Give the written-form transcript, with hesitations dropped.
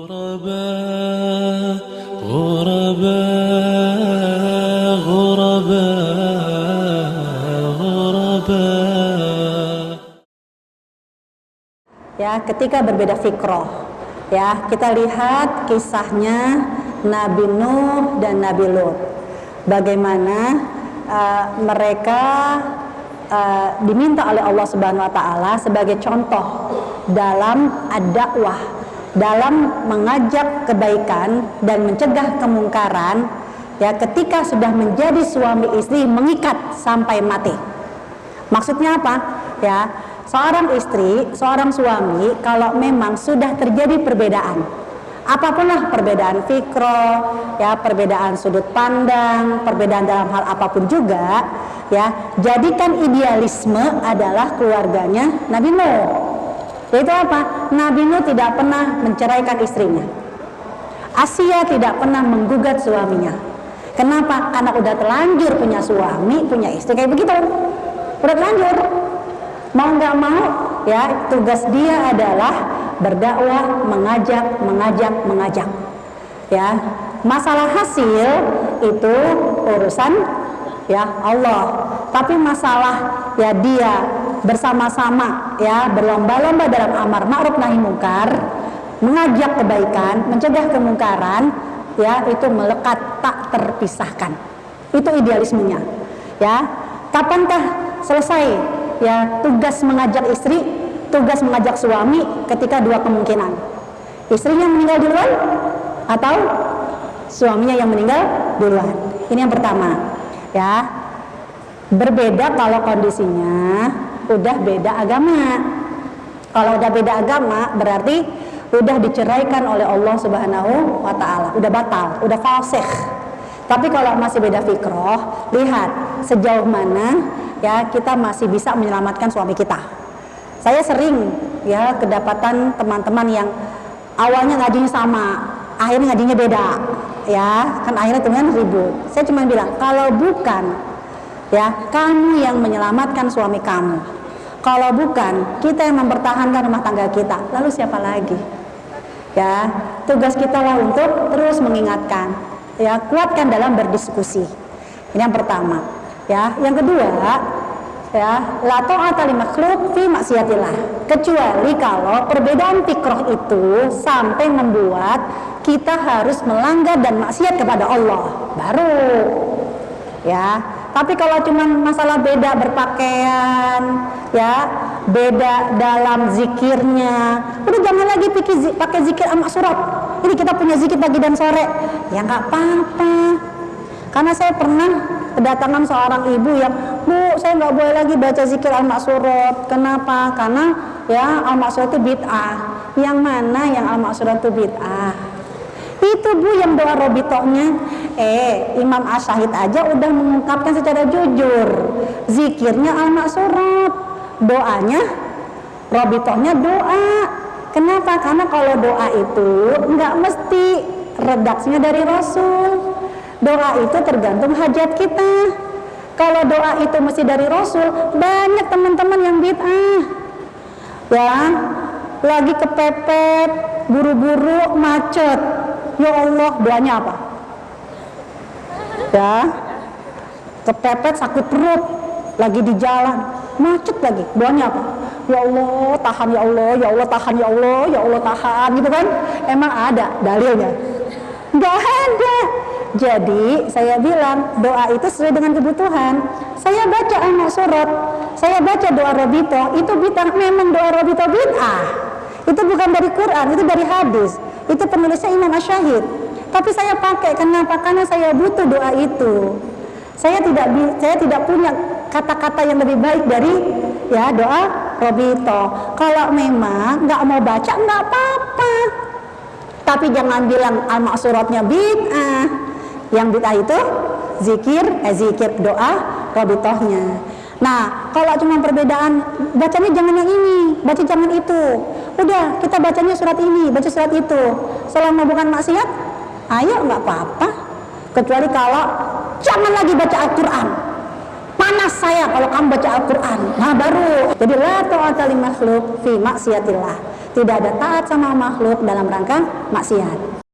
غرباء غرباء غرباء غرباء. Ya, ketika berbeda fikroh, ya kita lihat kisahnya Nabi Nuh dan Nabi Lut. Bagaimana mereka diminta oleh Allah Subhanahu Wa Taala sebagai contoh dalam ad-dakwah, dalam mengajak kebaikan dan mencegah kemungkaran. Ya, ketika sudah menjadi suami istri mengikat sampai mati. Maksudnya apa? Ya, seorang istri, seorang suami kalau memang sudah terjadi perbedaan, apapunlah perbedaan fikroh, ya perbedaan sudut pandang, perbedaan dalam hal apapun juga, ya jadikan idealisme adalah keluarganya Nabi Nuh. Yaitu apa? Nabi Nuh tidak pernah menceraikan istrinya. Asia tidak pernah menggugat suaminya. Kenapa? Karena udah terlanjur punya suami, punya istri kayak begitu. Udah terlanjur. Mau nggak mau, ya tugas dia adalah berdakwah, mengajak. Ya, masalah hasil itu urusan ya Allah. Tapi masalah ya dia bersama-sama ya berlomba-lomba dalam amar ma'ruf nahi mungkar, mengajak kebaikan, mencegah kemungkaran, ya itu melekat tak terpisahkan. Itu idealismenya. Ya, kapankah selesai ya tugas mengajak istri, tugas mengajak suami ketika dua kemungkinan? Istrinya meninggal duluan atau suaminya yang meninggal duluan. Ini yang pertama. Ya. Berbeda kalau kondisinya udah beda agama. Kalau udah beda agama berarti udah diceraikan oleh Allah Subhanahu wa Ta'ala, udah batal, udah fasih. Tapi kalau masih beda fikroh, lihat sejauh mana ya kita masih bisa menyelamatkan suami kita. Saya sering ya kedapatan teman-teman yang awalnya ngajinya sama, akhirnya ngajinya beda, ya kan akhirnya teman ribut. Saya cuma bilang kalau bukan ya kamu yang menyelamatkan suami kamu, kalau bukan kita yang mempertahankan rumah tangga kita, lalu siapa lagi? Ya tugas kita lah untuk terus mengingatkan, ya kuatkan dalam berdiskusi. Ini yang pertama. Ya, yang kedua, ya la ta'ata li makhluk fi maksiatillah, kecuali kalau perbedaan fikroh itu sampai membuat kita harus melanggar dan maksiat kepada Allah, baru ya. Tapi kalau cuma masalah beda berpakaian, ya beda dalam zikirnya, udah jangan lagi pakai zikir amak surat. Ini kita punya zikir pagi dan sore, ya nggak apa-apa. Karena saya pernah kedatangan seorang ibu yang, Bu, saya nggak boleh lagi baca zikir al-maksurat. Kenapa? Karena ya al-maksurat itu bid'ah. Yang mana yang al-maksurat itu bid'ah? Itu Bu yang doa robitohnya. Imam Asyahid aja udah mengungkapkan secara jujur. Zikirnya al-maksurat, doanya robitohnya doa. Kenapa? Karena kalau doa itu nggak mesti redaksinya dari Rasul. Doa itu tergantung hajat kita. Kalau doa itu mesti dari Rasul, banyak teman-teman yang bid'ah. Ya, lagi kepepet, buru-buru, macet. Ya Allah, doanya apa? Ya, kepepet, sakit perut, lagi di jalan, macet lagi. Doanya apa? Ya Allah, tahan ya Allah, ya Allah tahan ya Allah, ya Allah tahan, gitu kan? Emang ada dalilnya? Nggak ada. Jadi saya bilang doa itu sesuai dengan kebutuhan. Saya baca al-maksurat, saya baca doa robito, itu bid'ah. Memang doa robito bid'ah. Itu bukan dari Quran, itu dari hadis. Itu penulisnya Imam Asyahid. Tapi saya pakai, kenapa? Karena saya butuh doa itu. Saya tidak punya kata-kata yang lebih baik dari ya doa robito. Kalau memang nggak mau baca nggak apa-apa. Tapi jangan bilang al-maksuratnya bid'ah. Yang bid'ah itu zikir doa robitohnya. Nah, kalau cuma perbedaan, bacanya jangan yang ini, baca jangan itu. Udah, kita bacanya surat ini, baca surat itu. Selama bukan maksiat, ayo nggak apa-apa. Kecuali kalau jangan lagi baca Al-Quran, panas saya kalau kamu baca Al-Quran. Nah baru. Jadi la ta'ata li makhluk fi maksiatillah. Tidak ada taat sama makhluk dalam rangka maksiat.